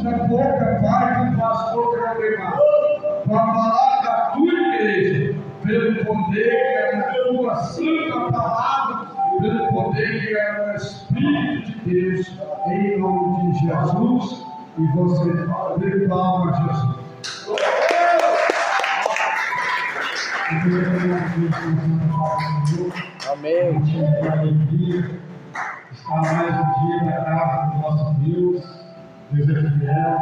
usa a boca, Pai, do pastor Claudemar, para falar da tua igreja, pelo poder que é na tua santa palavra, pelo poder que é no Espírito de Deus, em nome de Jesus. E você dê palma a Jesus. Amém. Está mais um dia na casa do nosso Deus. Deus é fiel,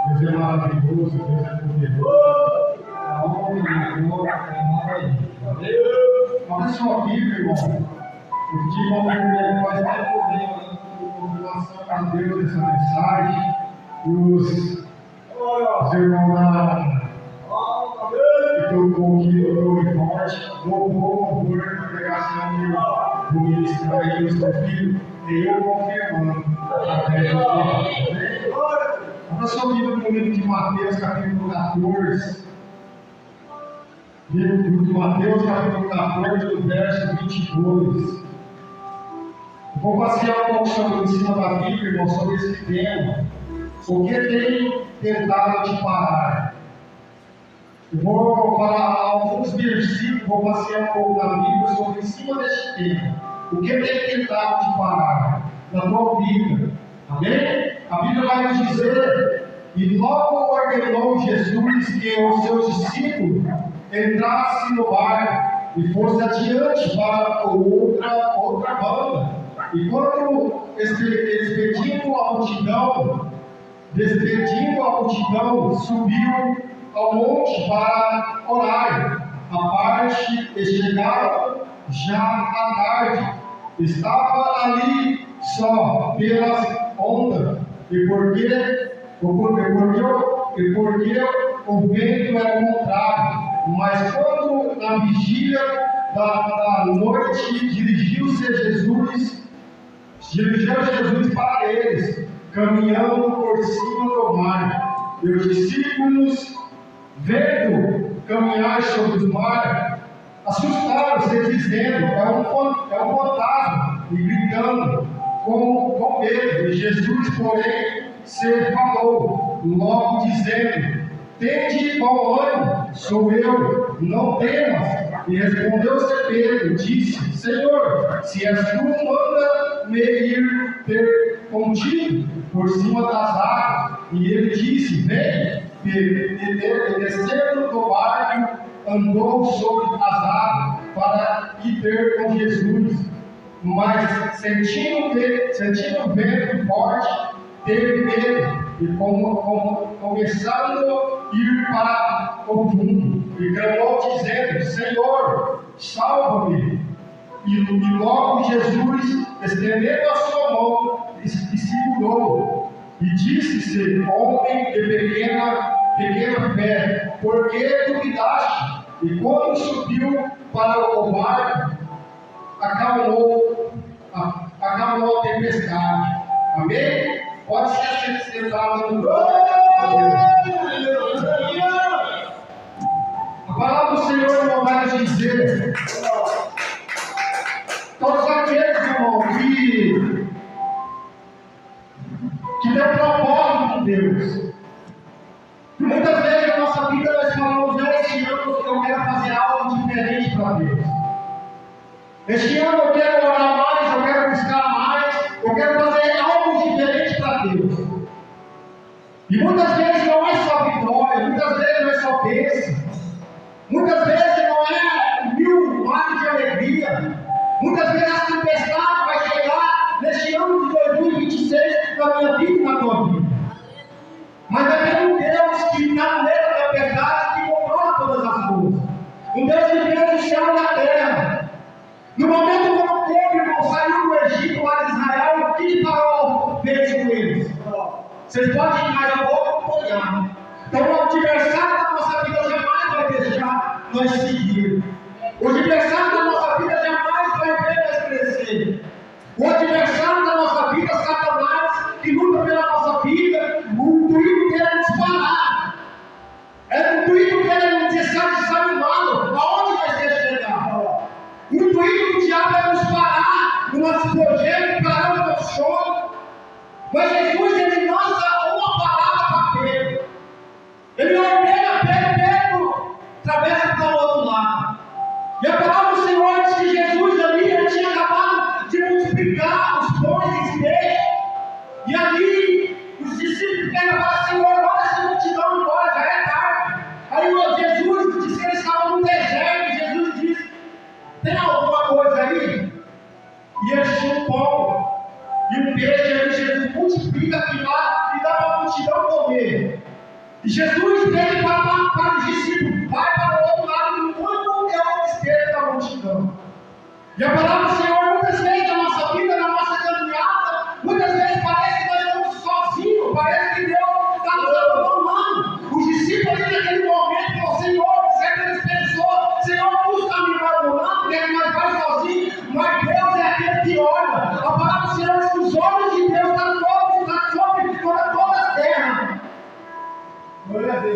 Deus é maravilhoso, Deus é poderoso. A honra e a glória é nada a Ele. Abra sua Bíblia, irmão. Eu pedi irmão que faz até problema com relação a Deus essa mensagem. Os irmãos que tocou aqui no Nome Forte, louvor na pregação do ministro aí, do seu filho, e eu confirmando através do tempo. Abra sua Bíblia no livro de Mateus, capítulo 14. Livro de Mateus, capítulo 14, do verso 22. Eu vou passear um pouco em cima da Bíblia, irmão, sobre esse tema. O que tem tentado te parar? Eu vou falar alguns versículos, vou passear um pouco na Bíblia sobre em cima deste tema. O que tem tentado te parar na tua vida? Amém? A Bíblia vai nos dizer, e logo ordenou Jesus que os seus discípulos entrassem no barco e fossem adiante para outra banda. E quando despedindo a multidão, subiu ao monte para orar. A parte e chegaram já à tarde. Estava ali só pelas ondas, e porque o vento era contrário. Mas quando na vigília da noite dirigiu Jesus para eles, caminhando por cima do mar. E os discípulos, vendo caminhar sobre o mar, assustaram-se, dizendo: é um fantasma, e gritando com medo. E Jesus, porém, se falou, logo dizendo: tende bom ânimo, sou eu, não temas. E respondeu-se Pedro, disse: Senhor, se és tu, manda-me ir ter contigo por cima das águas. E ele disse: vem. E descendo do barco, andou sobre as águas para ir ter com Jesus. Mas sentindo o vento forte, teve medo, e começando a ir para o fundo, e clamou dizendo: Senhor, salva-me. E logo Jesus, estendendo a sua mão, e segurou. E disse-se: homem de pequena fé, por que duvidaste? E quando subiu para o barco, acalmou a tempestade. Amém? Pode ser sentado no A palavra do Senhor não vai nos dizer: todos aqueles, irmão, que tem um propósito com Deus. Muitas vezes na nossa vida nós falamos: este ano eu quero fazer algo diferente para Deus. Este ano eu quero orar mais, eu quero buscar mais, eu quero fazer algo diferente para Deus. E muitas vezes não é só vitória, muitas vezes não é só bênção, muitas vezes não é 1000 mares de alegria, muitas vezes a tempestade vai chegar neste ano de 2026 na minha vida e na tua vida. Mas é um Deus que está no meio da tempestade, que controla todas as coisas. Um Deus que fez o céu e a terra. No momento que o povo, irmão, saiu do Egito lá de Israel, o que Faraó fez com eles? Vocês podem ir mais a pouco acompanhar. Então o adversário da nossa vida jamais vai deixar nós seguir. O adversário da nossa vida jamais vai ver nós crescer. O adversário da nossa vida, Satanás, que luta pela nossa vida, o intuito dele é nos parar. O intuito dele é nos deixar desanimado. Aonde vai ser chegar? O intuito do diabo é nos parar no nosso projeto, parar o nosso sonho. Mas Jesus, ele lança uma palavra quê? Jesus pede para os discípulos, vai para o outro lado do mundo, que é o esquerdo da multidão. E a palavra do Senhor, muitas vezes na nossa vida, na nossa caminhada, muitas vezes parece que nós estamos sozinhos, parece que Deus está nos abandonando. Os discípulos ali naquele momento falaram: Senhor, certo eles pensou, Senhor, tu está me abandonando, porque nós vamos sozinhos, mas Deus é aquele que olha. A palavra do Senhor diz que os olhos de Deus estão sobre toda a terra.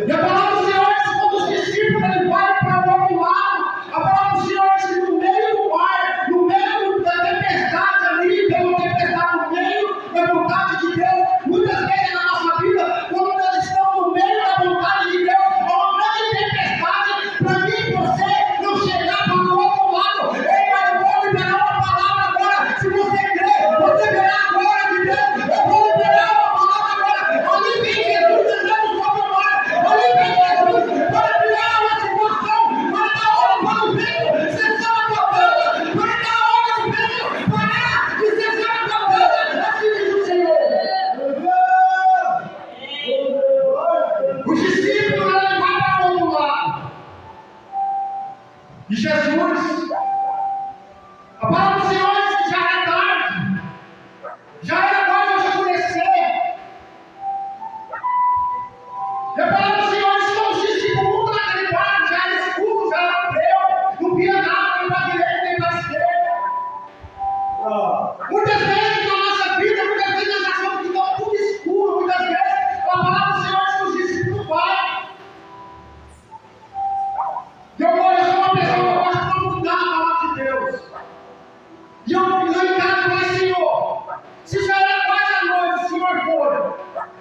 E a palavra do Senhor diz que quando os discípulos eles vão para o outro lado, a palavra do Senhor diz que no meio do mar, no meio da tempestade ali, tem uma tempestade no meio da vontade de Deus. Muitas vezes na nossa vida, quando nós estamos no meio da vontade de Deus, há uma grande tempestade para mim e você não chegar para o outro lado. Ei, mas eu vou liberar uma palavra agora. Se você crê, você verá a glória de Deus. Eu vou liberar uma palavra agora. Ali vem Jesus andando sobre o mar. Ali vem Jesus para criar uma situação, para dar ordem para o vento, cessar a batalha, para dar ordem ao vento, parar e cessar a batalha. Assim diz o Senhor. Os discípulos vão para o outro lado. E Jesus, a palavra do Senhor diz que já era tarde, já era quase de escurecer. E a palavra do Senhor diz que os discípulos mundo naquele barco, já era escuro, já era breu, não via nada, nem para a direita, nem para a esquerda. Muitas vezes na nossa vida, muitas vezes nós achamos que está tudo escuro, muitas vezes a palavra do Senhor diz que os discípulos vai. Eu sou uma pessoa que eu gosto de mudar a palavra de Deus. E eu encaro mais, Senhor, se já era quase a noite, o Senhor foi.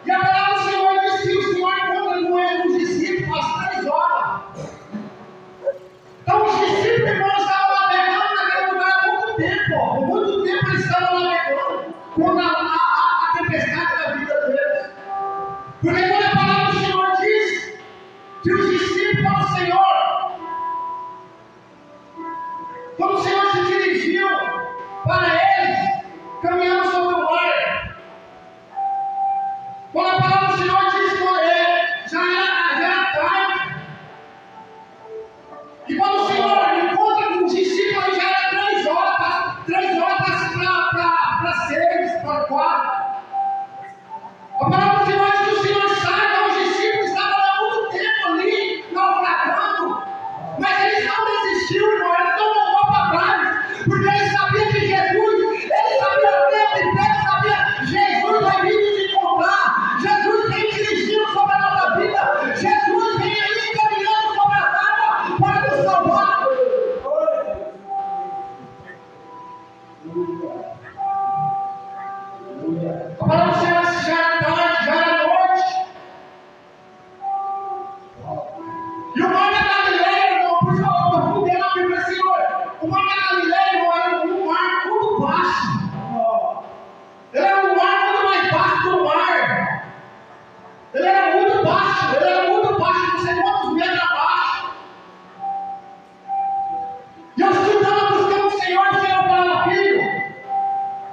E a palavra do Senhor diz que o Senhor encontra com ele, os discípulos, às 3 horas. Então os discípulos, irmãos, estavam navegando naquele lugar há muito tempo. Por muito tempo eles estavam navegando quando a tempestade da vida deles. Porque quando a palavra do Senhor diz que os discípulos falam: Senhor, quando o Senhor se dirigiu para eles, caminhando sobre o mar, quando a palavra do Senhor diz que já era tarde, e quando o Senhor encontra com os discípulos, já era 3 horas para 6, para 4. A palavra do Senhor diz que o Senhor sai, os discípulos estavam há muito tempo ali, naufragando, mas eles não desistiram, irmão, eles não voltaram para trás, porque eles sabiam que Jesus, eles sabiam o tempo e Pedro sabia: Jesus vai vir nos encontrar, Jesus vem dirigindo sobre a nossa vida, Jesus vem aí caminhando sobre as águas para nos salvar. A palavra do Senhor diz que já era tarde, já era noite. E o mar da Galileia, irmão, por favor, eu fui na Bíblia, Senhor, o mar da Galileia, irmão, era um mar muito baixo. Ele era um mar muito mais baixo do mar. Ele era muito baixo, não sei quantos metros abaixo. E eu estudava buscando o Senhor falava: filho,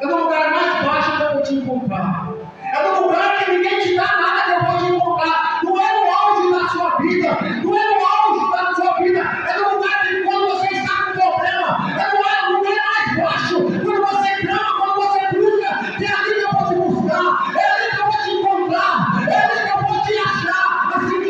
é no lugar mais baixo que eu vou te encontrar. É no lugar que ninguém te dá nada que eu vou te encontrar. Não é no auge da sua vida, não é no auge da sua vida, é no lugar que quando você está com problema, é no lugar mais baixo, quando você clama, quando você busca, que é ali que eu vou te buscar, é ali que eu vou te encontrar, é ali que eu vou te achar. Assim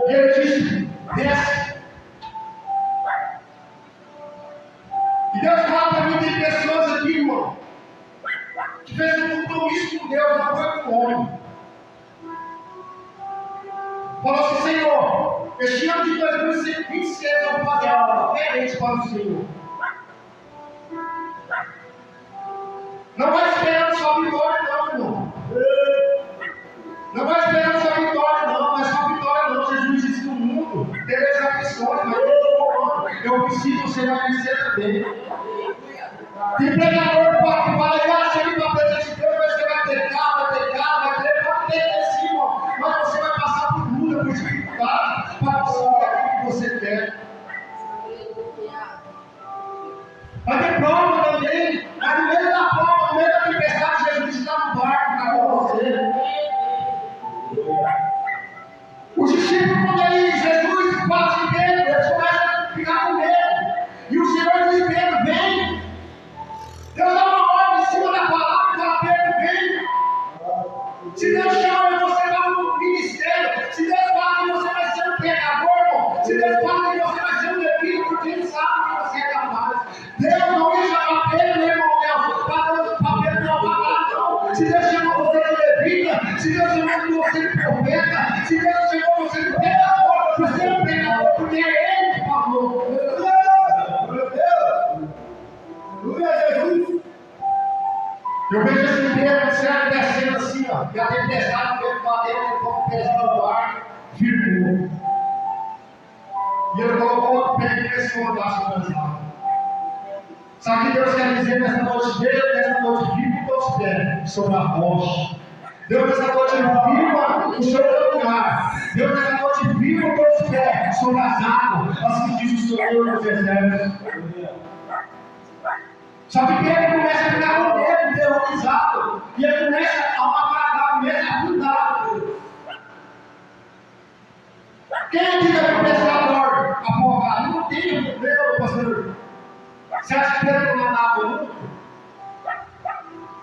E ele disse: desce. E Deus fala para mim: tem pessoas aqui, irmão, que fez um compromisso com Deus, não foi com o homem. Falou assim: Senhor, este ano de 2026 eu vou fazer algo diferente para o Senhor. Não vai esperando só vitória, não, irmão. Não vai esperando só vitória, não. Mas só vitória, não. Jesus disse que no mundo tereis aflições, mas eu preciso, você vai vencer também. Tem pregador que fala: eu chego para a presença de Deus, você vai ter calma, vai ter sim, irmão. Mas você vai passar por luta, por dificuldade, para conseguir aquilo que você quer. Vai ter prova também, mas no meio da prova, no meio da tempestade, Jesus está no barco, está com você. Os discípulos, quando Jesus fala assim: Pedro, eles começam a ficar com medo. E o Senhor diz: Pedro, vem. Deus dá uma ordem em cima da palavra e fala: Pedro, vem. Se Deus chama você para um ministério, se Deus fala que você vai ser um pregador, se Deus fala que você vai ser um levita, porque Ele sabe que você é capaz. Deus não ia chamar Pedro, meu irmão, para Pedro não falar, não. Se Deus chamou você de levita, se Deus chamou você de profeta, se Deus chamou você de pregador, você é um pregador, porque é Ele que falou. Meu Deus! Glória a Jesus! Eu vejo esse Pedro certo descendo assim, ó, e a tempestade veio batendo com o pezinho no ar, firmou. E ele colocou o pé e começou a andar sobre as águas. Sabe o que Deus quer dizer nessa noite? Deus nessa noite vive com os pés sobre a rocha. Deus nessa noite viva o seu caminhar. Deus nessa noite viva com os pés sobre as águas. Assim diz o Senhor nos exércitos. Só que Pedro começa a ficar com medo, terrorizado. E ele começa a pagar mesmo afundado. Quem diga para o pescador afogado? Não tem problema, pastor. Você acha que Pedro não nadava muito?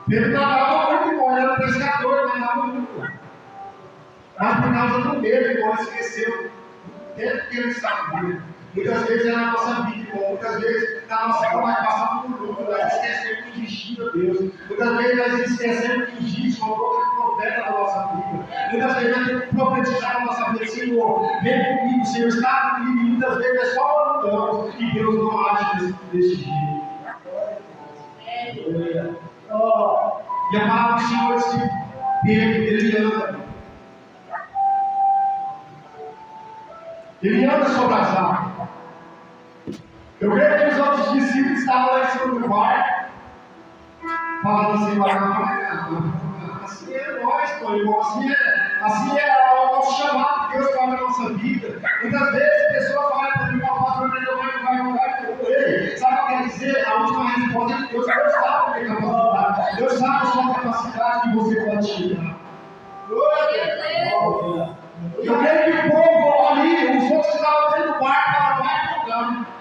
Pedro nadava muito, irmão. Ele era um pescador, nadava muito. Mas por causa do medo, irmão, ele esqueceu. Dentro que ele sabia. Muitas vezes é na nossa vida, irmão. Muitas vezes na nossa vida nós passamos por luta, nós esquecemos que existe a Deus. Muitas vezes nós esquecemos que existe uma boca de profeta na nossa vida. Muitas vezes nós temos que profetizar na nossa vida: Senhor, vem comigo, Senhor, está comigo. E muitas vezes nós só lutamos e Deus não age desse jeito. E a palavra do Senhor diz que Pedro, ele anda. Ele anda sobre as águas. Eu vejo que os outros discípulos estavam lá em cima do barco, falando assim: assim é nós, pô, assim é o nosso chamado que Deus faz na nossa vida. Muitas vezes pessoas falam para mim: pastor, não vai. Ei, sabe o que quer dizer? A última resposta é de Deus. Deus sabe a minha capacidade, Deus sabe a sua capacidade que você pode chegar. Eu vejo que o povo ali, os outros que estavam dentro do barco, estavam vai.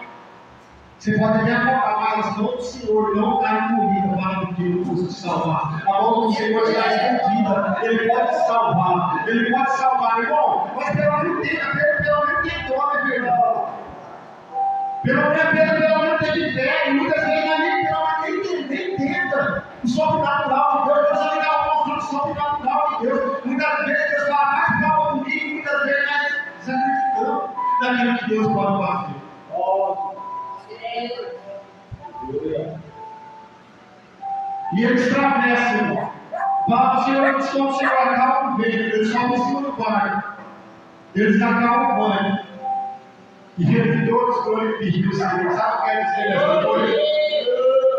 Você pode até apontar, mas as mãos do Senhor não está envolvida para que Ele possa te salvar. A mão do Senhor está escondida. Ele pode te salvar. Ele pode te salvar, irmão. Mas pelo menos tentou, né, perdão? Pelo menos teve fé. E muitas vezes nem tenta o sobrenatural de Deus. Deus vai ligar a mão do sobrenatural de Deus. Muitas vezes Deus fala: mais calma comigo. Muitas vezes nós sacrificamos daquilo que Deus pode fazer. E eles atravessam, irmão. Fala: o Senhor acalma o vento. Eles sobem em cima do barco. Eles acalmam o banho. E todos glorificam o Senhor. Sabe o que quer dizer nessa noite?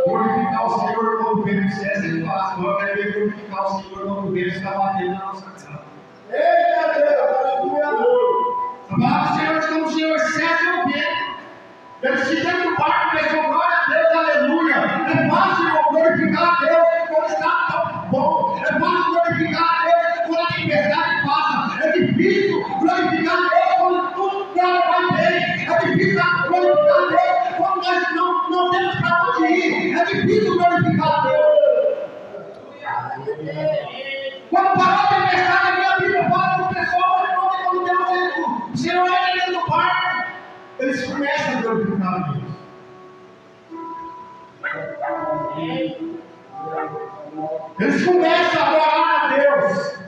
Glorificar o Senhor quando o vento cessa. Ele fala assim: eu quero ver glorificar o Senhor quando o vento está batendo na nossa casa. Eita Deus! A palavra do Senhor diz: quando o Senhor cessa o vento, eles se dentro do barco, pensam: glória a Deus, aleluia. É fácil glorificar a Deus quando está tão bom. É fácil glorificar a Deus quando a tempestade passa. É difícil glorificar a Deus quando tudo vai bem. É difícil glorificar a Deus quando nós não temos para onde ir. É difícil glorificar a Deus. Quando parou a tempestade, a minha Bíblia fala que o pessoal quando tem O Senhor entra dentro do quarto, eles começam a glorificar a Deus. Eles começam a adorar a Deus.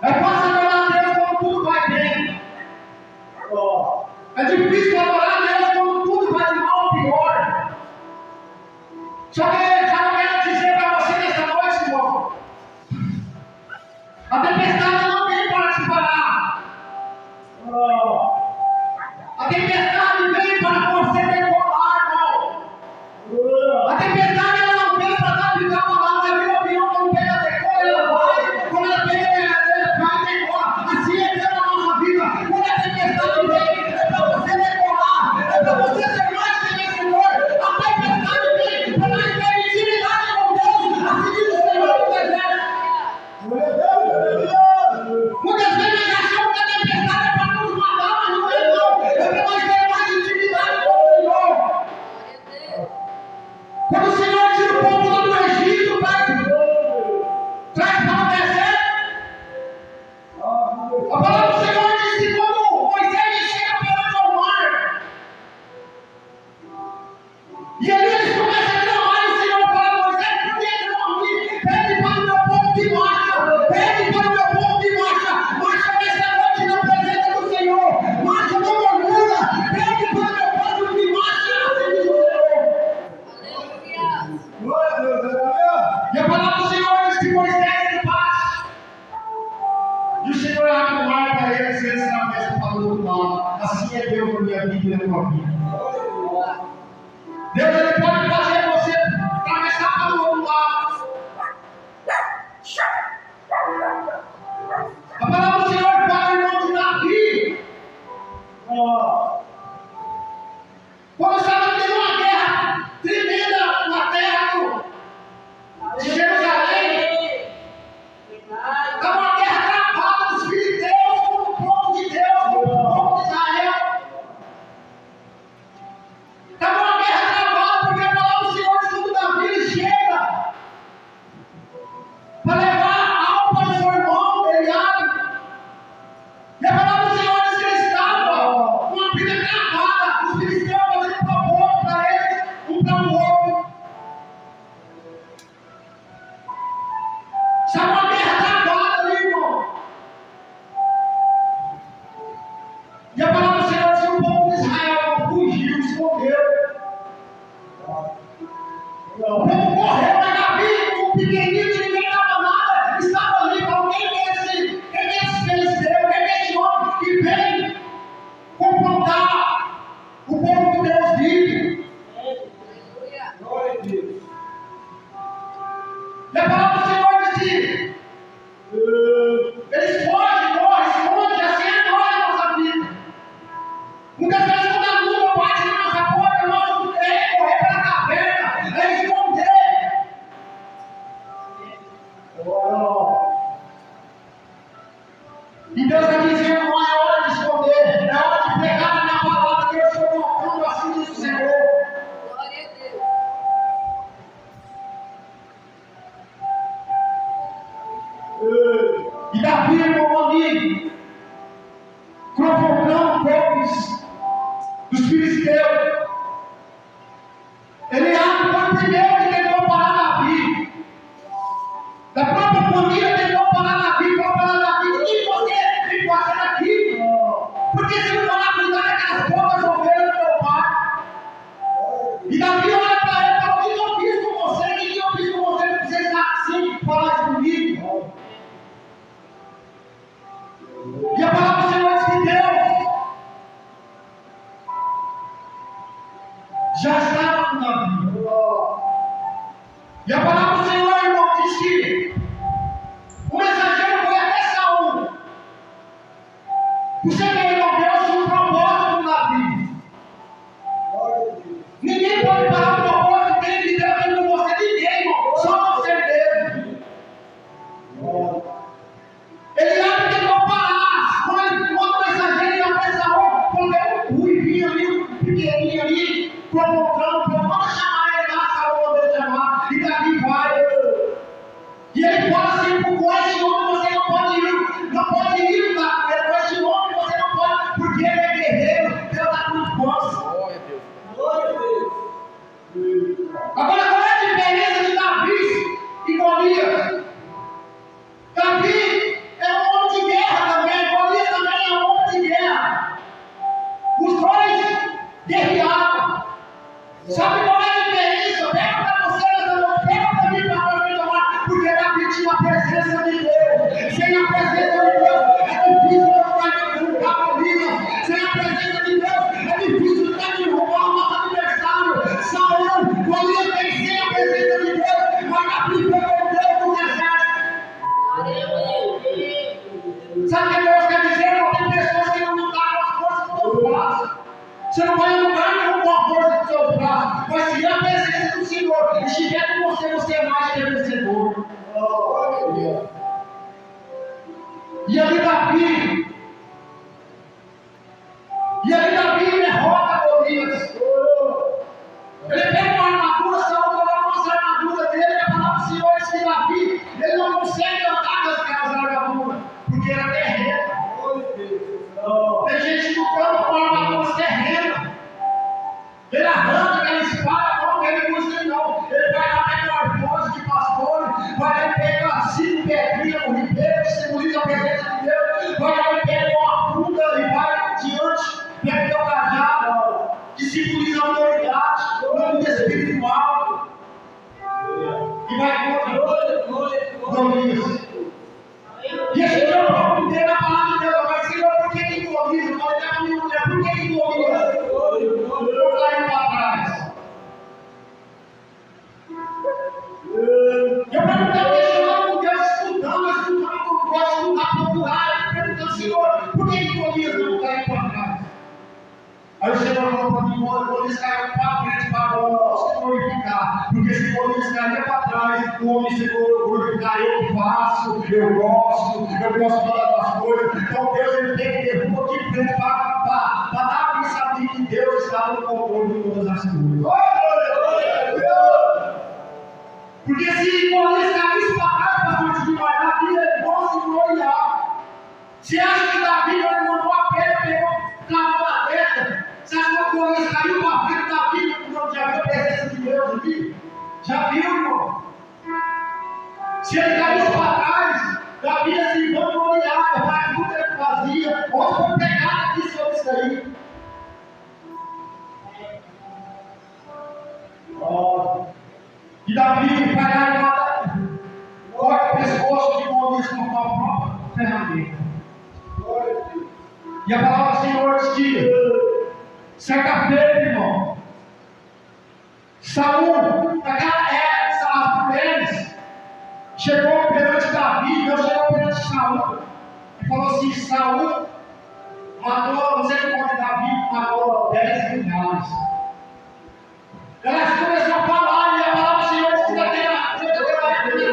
É fácil adorar a Deus quando tudo vai bem. É difícil adorar a Deus quando tudo vai de mal ao pior. Só que eu quero dizer para você nessa noite, irmão, a tempestade não vem para te parar. A tempestade vem para você decolar, irmão. A tempestade ela não vem para dar ficar falando, é meu avião quando pega decola, ela vai. Quando ela pega, ela vai e decola. Assim é Deus na nossa vida. Quando a tempestade vem, é para você decolar. É para você ser mais que vencedor. A tempestade vem para nós ter intimidade com Deus. Assim diz o Senhor do deserto. Muitas vezes nós achamos que a tempestade é para nos matar, mas não é não. É para nós ter mais intimidade com o Senhor. Quando o Senhor tira o povo lá do Egito, traz para o deserto. A palavra do Senhor diz que quando Moisés chega perante ao mar, e ali eles começam a clamar, e o Senhor fala a Moisés: por que clamam a mim? Pede para o meu povo que marcha, pede para o meu povo que marcha, marcha nesta noite na presença do Senhor, marcha não murmura, pede para o meu povo que marcha, assim diz o Senhor. E a palavra do Senhor diz que Moisés ele passa, e o Senhor abre o mar para eles, e eles atravessam para o outro lado. Assim é Deus na minha vida e na tua vida. Deus ele pode fazer você atravessar para o outro lado. A palavra do Senhor fala, irmão, de Davi. Quando estava tendo uma guerra tremenda na terra de Jerusalém, estava uma guerra travada dos filisteus com o povo de Deus, com o povo de Israel. Estava uma guerra travada porque a palavra do Senhor diz que Davi ele chega para levar a alma do seu irmão Eliabe. E a palavra do Senhor diz que ele estava com uma briga travada, os filisteus fazendo propósito para eles, um para o outro. Estava uma guerra travada ali, irmão. E a palavra do Senhor diz que o povo de Israel fugiu, escondeu. O povo correu, mas Davi, um pequenino que ninguém dava nada, estava ali. Falou: quem é esse filisteu? Quem é esse homem que vem confrontar o povo que Deus vive? E a palavra do Senhor diz que eles fogem, correm, escondem, assim é nós na nossa vida. Muitas vezes quando a luta bate na nossa porta, nosso é correr para a caverna, é esconder. E Deus está dizendo: não é hora de esconder, é hora de pegar na minha palavra que eu estou colocando, assim diz o Senhor. Glória a Deus. E Davi, meu amigo, confrontando povos dos filisteus, Eliabe foi o primeiro que tentou parar Davi. Da própria família tentou parar Davi, falou para Davi: o que você vem fazendo aqui? Porque você não vai lá cuidar daquelas poucas ovelhas do teu pai? E Davi olha para ele e fala: o que eu fiz com você? O que eu fiz com você? Não precisa estar assim, falar comigo. E a palavra do Senhor diz que Deus já estava com Davi. E a palavra do Senhor, irmão, diz que o mensageiro foi até Saul. Você vê, irmão, Deus tinha um propósito com Davi. Ninguém pode parar o propósito dele de Deus dentro de você, ninguém, irmão, só você mesmo. Eliabe tentou parar, quando o mensageiro ia até Saul, quando era um ruivinho ali, um pequenininho ali, provocando, pode chamar ele lá, Saul mandou ele chamar, e Davi vai. E ele fala assim: com esse homem você não pode ir, com esse homem você não Você não vai lugar nenhum com a força dos seus braços, mas se a presença do Senhor estiver com você, você é mais que vencedor. E ali Davi derrota Golias. Ele pega uma armadura, Saul coloca a armadura dele, e a palavra do Senhor diz que Davi, ele não consegue andar com aquelas armaduras, porque era terreno. Tem gente lutando com armaduras terrenas. Ele arranca aquela espada, não ele não usa não. Ele vai lá pegar um arpões de pastores, vai lá e pega 5 pedrinhas no ribeiro, que simboliza a presença de Deus, vai lá e pega uma funda e vai diante, pega o cajado, que simboliza a autoridade, o nome espiritual, e vai contra Golias. E esse dia eu vou entender a palavra de Deus, mas Senhor, por que Golias? Eu falei para a minha mulher, por que Golias? Eu caí para trás. Eu perguntei, questionando com Deus, estudando com Deus, estudar popular, perguntando, Senhor, por que Golias não caiu para trás? Aí o Senhor falou para mim, Golias caiu para frente para o glorificar, porque se Golias cair para trás, o homem se glorificar, eu faço, eu gosto falar das coisas. Então Deus ele tem que derrubar aqui de frente para dar para saber que Deus está no controle de todas as coisas. Porque se Golias caísse para trás, para frente de nós, Davi levou se gloriar. Você acha que Davi não mandou a pedra, pegou, clavou na testa? Você acha que Golias caiu para frente, Davi não já viu a presença de Deus aqui? Já viu, irmão? Se ele caísse para trás, Davi assim, vamos gloriar, para tudo que ele fazia, onde foi pegado aqui sobre isso aí? E Davi vai lá e mata, corta o pescoço de Golias com a própria ferramenta. E a palavra do Senhor diz que, certa-feira, irmão, Saul, naquela época, as mulheres, chegou perante Davi, Deus chegou perante Saul, e falou assim: Saul matou, não sei quanto Davi matou 10 milhares. Elas começaram a falar, e a palavra do Senhor diz que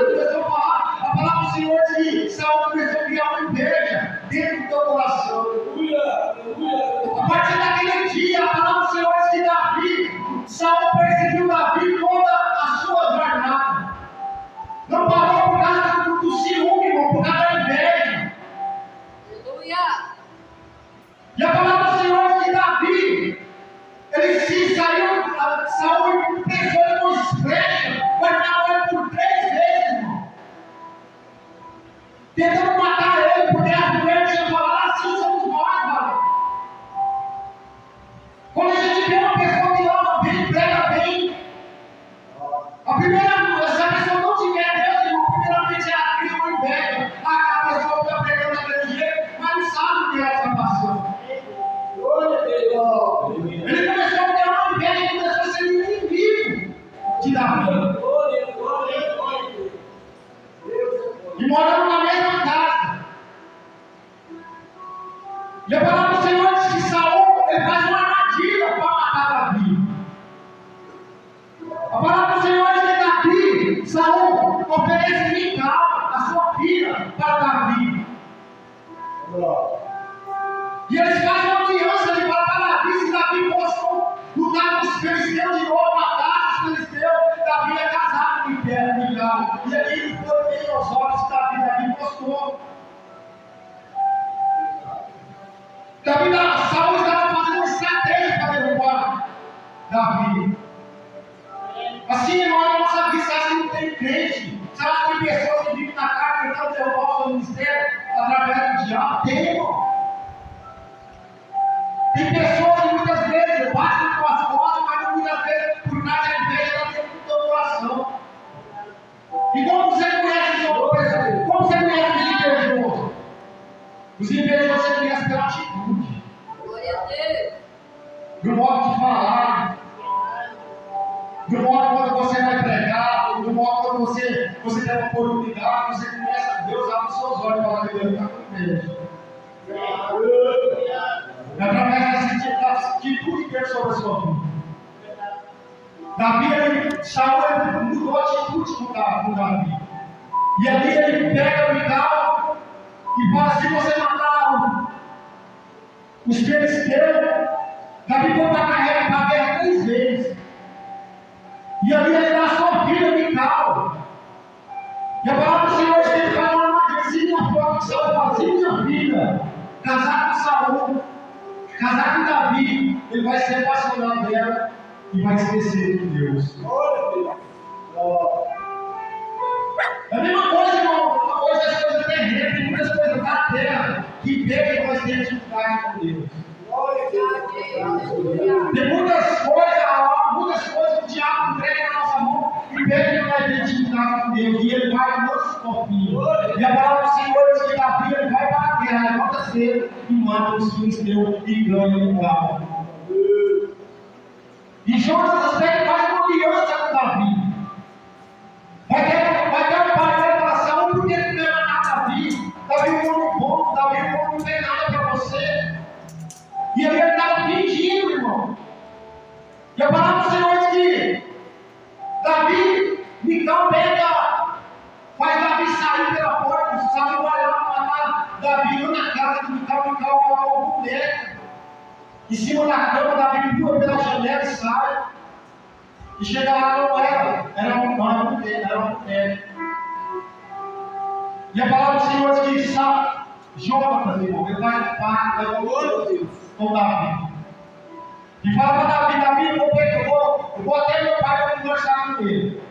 começou a falar, a palavra do Senhor diz que Saul começou a criar uma inveja dentro do teu coração. A partir daquele dia, a palavra do Senhor diz que Saul perseguiu Davi toda a sua jornada. Não parou por causa do ciúme, irmão, por causa da inveja. Aleluia. E a palavra do Senhor diz que Davi, ele se saiu, Saul pensou em uma flecha, guardava ele por 3 vezes, irmão. Tentando matar ele, porque as mulheres tinham falado assim: somos nós, mano. Quando a gente vê uma pessoa que ama bem, prega bem, se a pessoa não tiver Deus, irmão, primeiramente ela cria uma inveja. A pessoa está pregando daquele jeito, mas não sabe o que é essa paixão. Ele começou a ter uma inveja e começou a ser inimigo de Davi. E morando na mesma casa. E a palavra do Senhor diz que Saul ele faz uma armadilha para matar Davi. A palavra do Senhor diz que Davi, Saul, oferece Mical, a sua filha, para Davi. E eles fazem uma aliança de falar para Davi: se Davi fosse lutar com os filisteus de novo, matar os filisteus, Davi ia casar com Mical. E aí ele foi bem aos olhos de Davi gostou. Saul estava fazendo uma estratégia para derrubar Davi. Assim, irmão, na nossa vida, você acha que não tem crente? Você acha que tem pessoas que vivem na carne tentando derrubar o seu ministério através do diabo? Tem, irmão. Tem pessoas que muitas vezes batem com as costas, mas muitas vezes por trás da inveja está dentro do teu coração. E como você conhece os invejosos? Os invejosos você conhece pela atitude, Glória a Deus. do modo de falar, do modo quando você vai pregar, do modo quando você tem uma oportunidade, você conhece a Deus, abre os seus olhos e fala: Deus está com inveja. É através dessa atitude que sua vida. Davi, Saul mudou a atitude com Davi. E ali ele pega o Mical e fala: se você matar os filisteus, Davi foi para a guerra 3 vezes. E ali ele dá a sua filha Mical. E a palavra do Senhor ele fala uma coisinha forte que Saul fazia: minha filha, casar com Saul, casar com Davi, ele vai ser apaixonado dela e vai esquecer de Deus. É a mesma coisa, irmão. Hoje as coisas terrenas, tem muitas coisas da terra que vê que nós temos dificuldade com Deus. Tem muitas coisas que o diabo entrega na nossa mão e vê que não vai ter dificuldade com Deus. E ele vai no nosso corpinho. E a palavra do Senhor diz que Davi ele vai para a guerra, levanta cedo e mata os filisteus e ganha o lugar. E Jonas pega mais uma aliança com Davi. Vai ter um pai dele para Saul, porque ele não vai matar Davi. Davi é um homem bom, Davi é um homem que não tem nada para você. E aí ele estava pedindo, irmão. E a palavra do Senhor diz que Davi, Mical faz Davi sair pela porta. Saul vai lá para matar Davi na casa de Mical colocou um boneco em cima da cama. Davi pula pela janela e sai. E chega lá, não era uma mulher. E a palavra do Senhor diz que Jonas, irmão, ele vai com Davi. E fala para Davi: eu vou até meu pai para conversar com ele.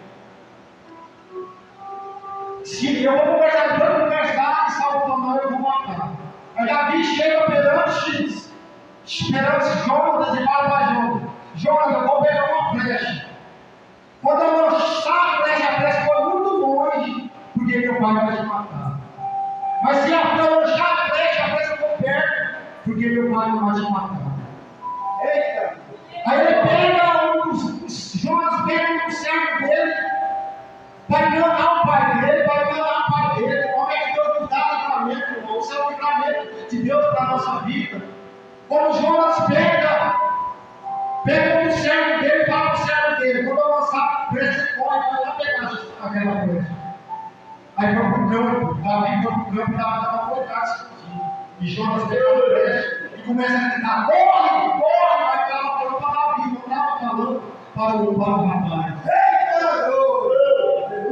Se eu vou conversar, e Saul falou: eu vou matar. Aí Davi chega perante Jonas e fala para Jonas, eu vou pegar uma flecha. Quando eu lançar a flecha foi muito longe, porque meu pai vai te matar. Mas se eu lançar a flecha for perto, porque meu pai não vai te matar. Eita! Aí ele pega Jonas pega um servo dele, vai enganar o pai dele, Como é que Deus nos dá livramento, irmão? Isso é o livramento de Deus para a nossa vida. Quando Jonas pega um servo dele e fala para o servo dele: quando eu lançar a flecha, você pode lá pegar aquela flecha. Aí foi para o campo, Davi foi para o campo, estava colocado. E Jonas pega a flecha e começa a gritar: corre! Aí estava falando para Davi, não estava falando para o rapaz.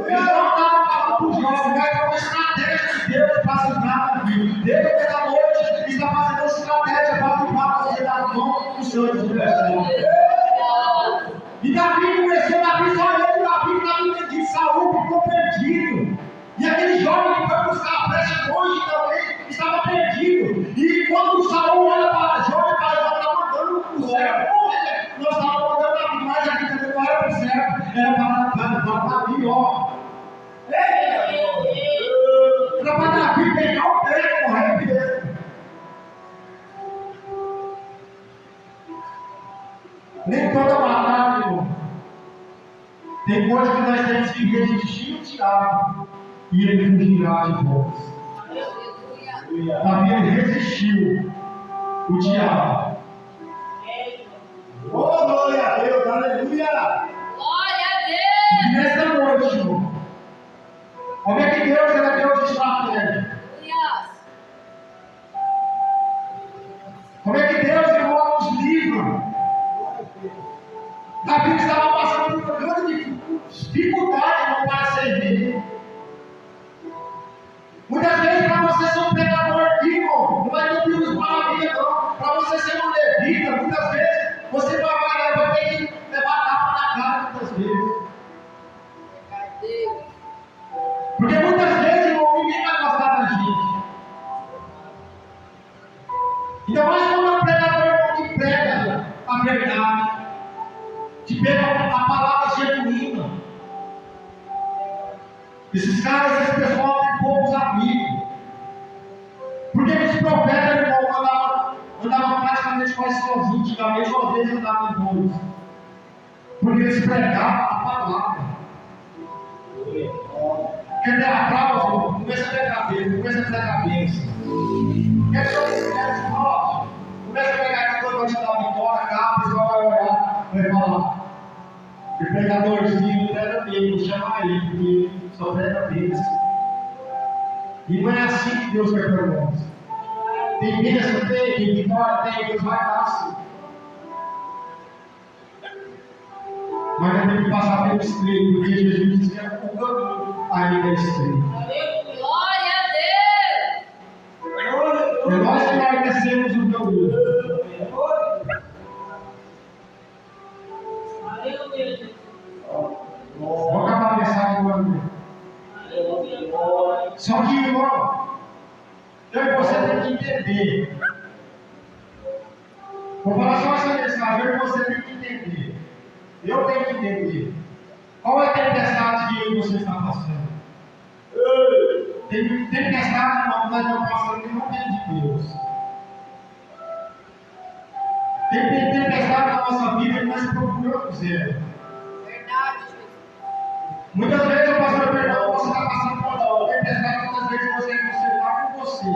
Ele não estava falando para o jovem, mas foi uma estratégia de Deus para se livrar Davi. Deus, essa noite, está fazendo estratégia para livrar você da mão do seu adversário. E Davi começou, só ele de Saul ficou perdido. E aquele jovem que foi buscar a flecha longe também estava perdido. E quando Saul olha para Jonas, está mandando para o céu. Nós estávamos mandando Davi, mas aqui também não era para o céu, era para Davi, ó. Era para Davi pegar o pé e correr mesmo. Nem toda batalha, irmão. Tem coisa que nós temos que resistir o diabo e ele fugirá de nós. Davi resistiu o diabo. Oh, glória a Deus, aleluia! Glória a Deus! E nessa noite, irmão, como é que Deus é Deus de estratégia? Como é que Deus, irmão, nos livra? Davi estava passando por uma grande dificuldade para servir. Muitas vezes, para você ser um pregador aqui, irmão, não vai ter Deus maravilha, não. Para você ser um levita, muitas vezes, você vai ter que levar tapa na cara, muitas vezes. Porque muitas vezes, irmão, ninguém vai gostar da gente. Ainda mais quando é um pregador, irmão, que prega a verdade, que pega a palavra genuína. Esses caras, esse pessoal tem poucos amigos. Porque esse profeta, irmão, andava praticamente quase sozinho, antigamente, ou às vezes andava em dois. Porque eles pregavam a palavra. Quer ter aplauso, irmão? Começa a pegar dele, começa a pegar a bênção. Quer ser um espírito, começa a pegar aquela coisa que vai te dar vitória, capa, você vai olhar. O pregadorzinho prega bem, chama ele, porque ele só prega bênção. E não é assim que Deus quer para nós. Tem bênção, tem vitória, tem, Deus vai dar sim. Mas nós temos que passar pelo estreito, porque Jesus disse que é o caminho ainda é estreito. Glória a Deus! É nós que enaltecemos o caminho. Vou acabar a mensagem do ano. Só que, irmão, eu e você tem que entender. Vou falar só essa mensagem, eu e você tem que entender. Eu tenho que entender. Qual é a tempestade que eu e você está passando? Tem tempestade, irmão, que nós estamos passando que não vem de Deus. Tem tempestade na nossa vida que nós procuramos ela. Verdade, Jesus. Muitas vezes o pastor perdão, você está passando por tempestade, muitas vezes você está com você.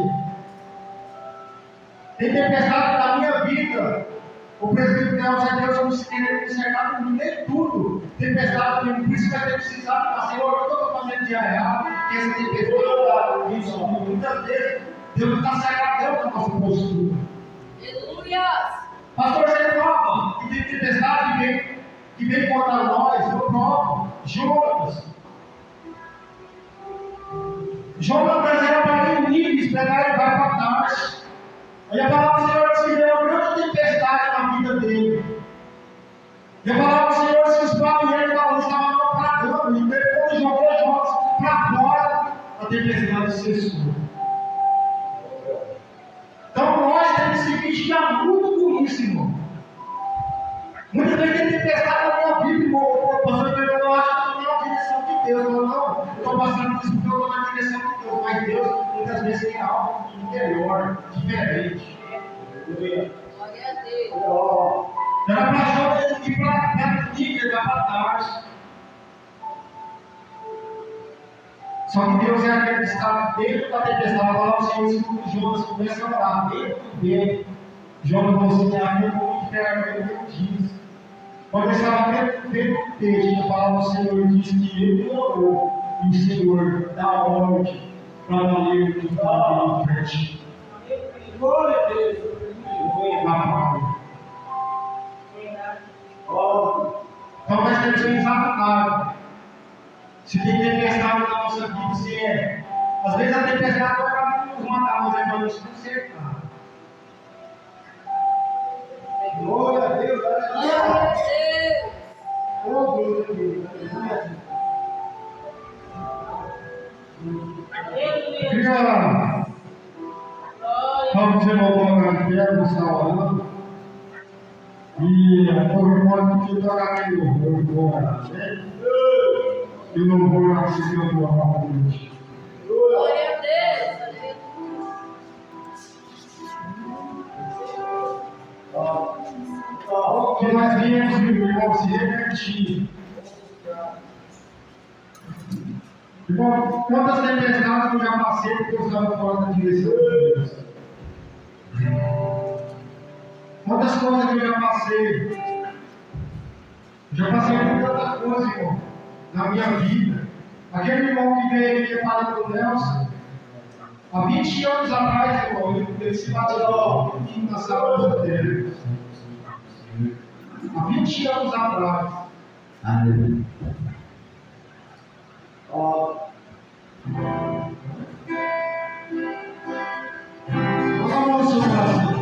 Tem tempestade na minha vida. O presbítero Nelson é Deus, eu não querer consertar comigo nem tudo. Tempestade comigo, por isso vai ter precisado falar, Senhor, o que eu estou fazendo de errado? Que essa tempestade isso comigo. Muitas vezes Deus não está cercado da nossa postura. Aleluia! Pastor, você prova que tem tempestade que vem contra nós, eu provo. Jonas era para Nínive, pregar e vai para Tarso. Aí a palavra do Senhor disse que deu uma grande tempestade na vida dele. E a palavra do Senhor disse que os marinheiros da luz estavam naufragando. E depois jogou Jonas para fora, a tempestade cessou. Então nós temos que vigiar muito com isso, irmão. Muitas vezes tem tempestade na minha vida, irmão. O pastor eu acho que eu estou na direção de Deus. Eu estou passando por isso porque eu estou na direção de Deus. Mas Deus muitas vezes tem algo melhor, diferente. Glória a Deus! Era para Jonas ir para Nínive, para Tarso. Só que Deus é aquele que está dentro da tempestade. Lá o Senhor que Jonas começa a orar dentro dele. Jonas você tem aquele que pega ele diz. Quando ele estava dentro do peixe, a palavra do Senhor diz que ele orou e o Senhor dá ordem para valer o que estava perto. Glória a Deus. Então nós temos que examinar se tem tempestade na nossa vida, se é. Às vezes a tempestade vai nos matar, mas é para nos consertar. Glória a Deus, Glória a Deus! oh, glória a Deus. Queria, vamos desenvolver na terra, você está orando. E eu pode que tocar aqui no louvor, e não vou lá se eu vou amar a Deus. Glória a Deus! Que nós viemos, irmão, se revertir. Irmão, quantas tempestades eu já passei porque eu estava fora da direção de Deus? Quantas coisas que eu já passei? Já passei por tanta coisa, irmão, na minha vida. Aquele irmão que veio aqui falar com o Nelson, há 20 anos atrás, irmão, ele se bateu na saúde dele. Há 20 anos atrás. Aleluia. Vamos ao Brasil.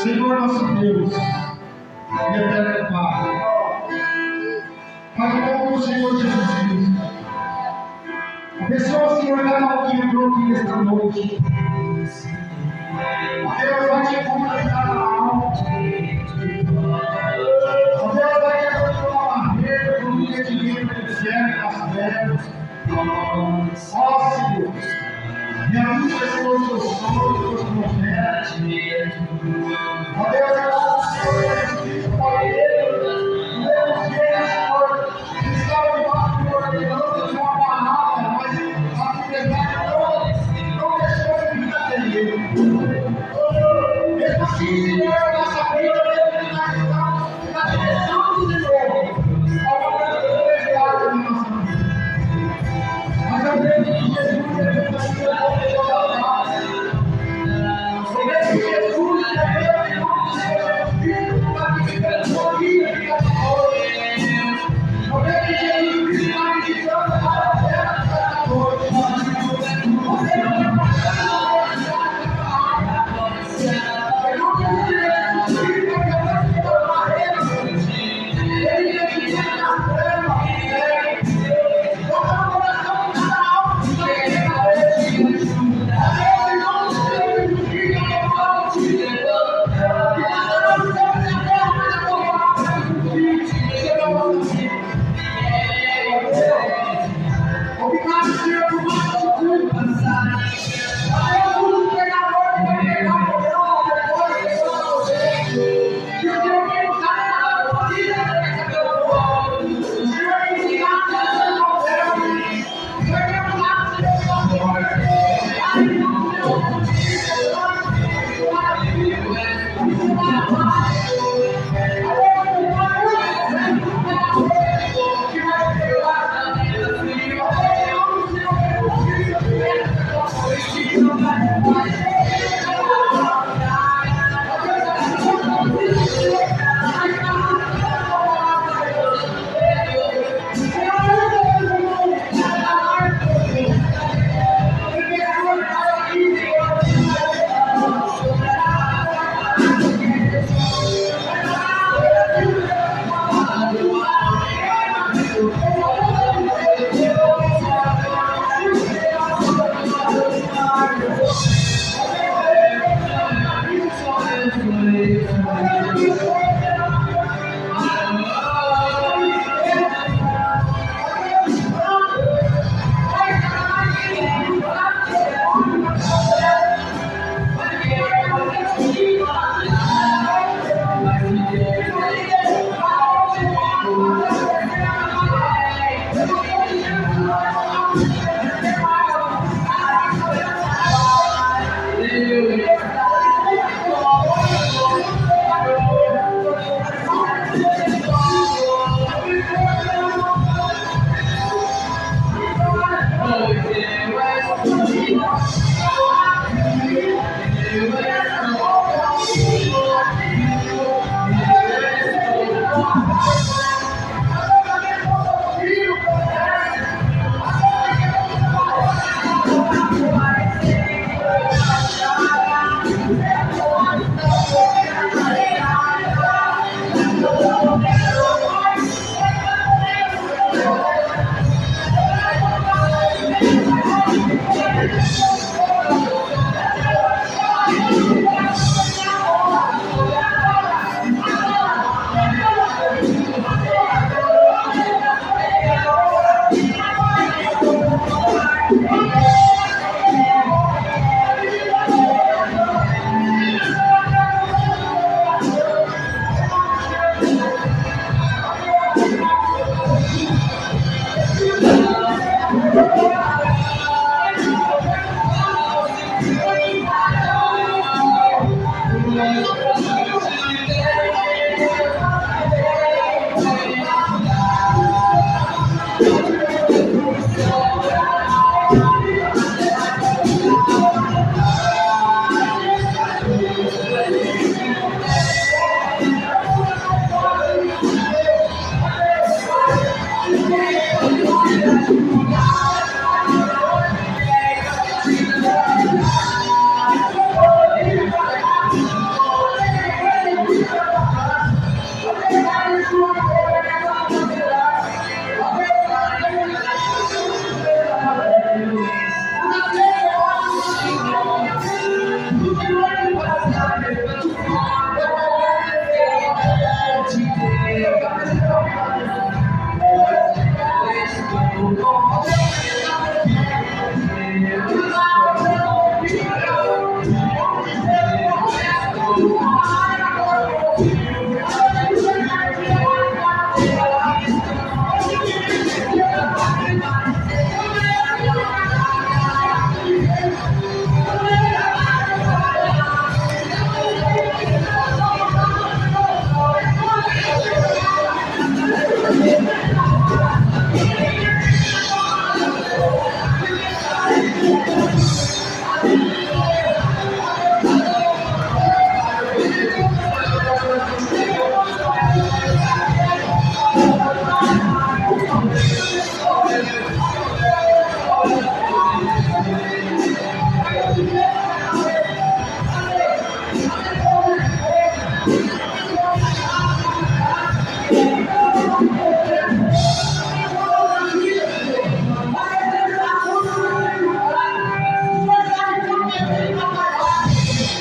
Senhor nosso Deus, e eterno Pai, faz o nome do Senhor Jesus Cristo. Abençoa, Senhor, cada um que entrou aqui nesta noite. Deus vai te completar a alma. Deus vai te construir uma barreira do entendimento do céu, das terras. Ó Senhor, realiza, Senhor, os seus sonhos, os seus projetos. Ó Deus, é o Senhor Jesus Cristo, Pai Deus. Deus, Senhor, que estava debaixo do ordenança de uma palavra, mas a verdade não deixou de viver dele.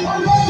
One more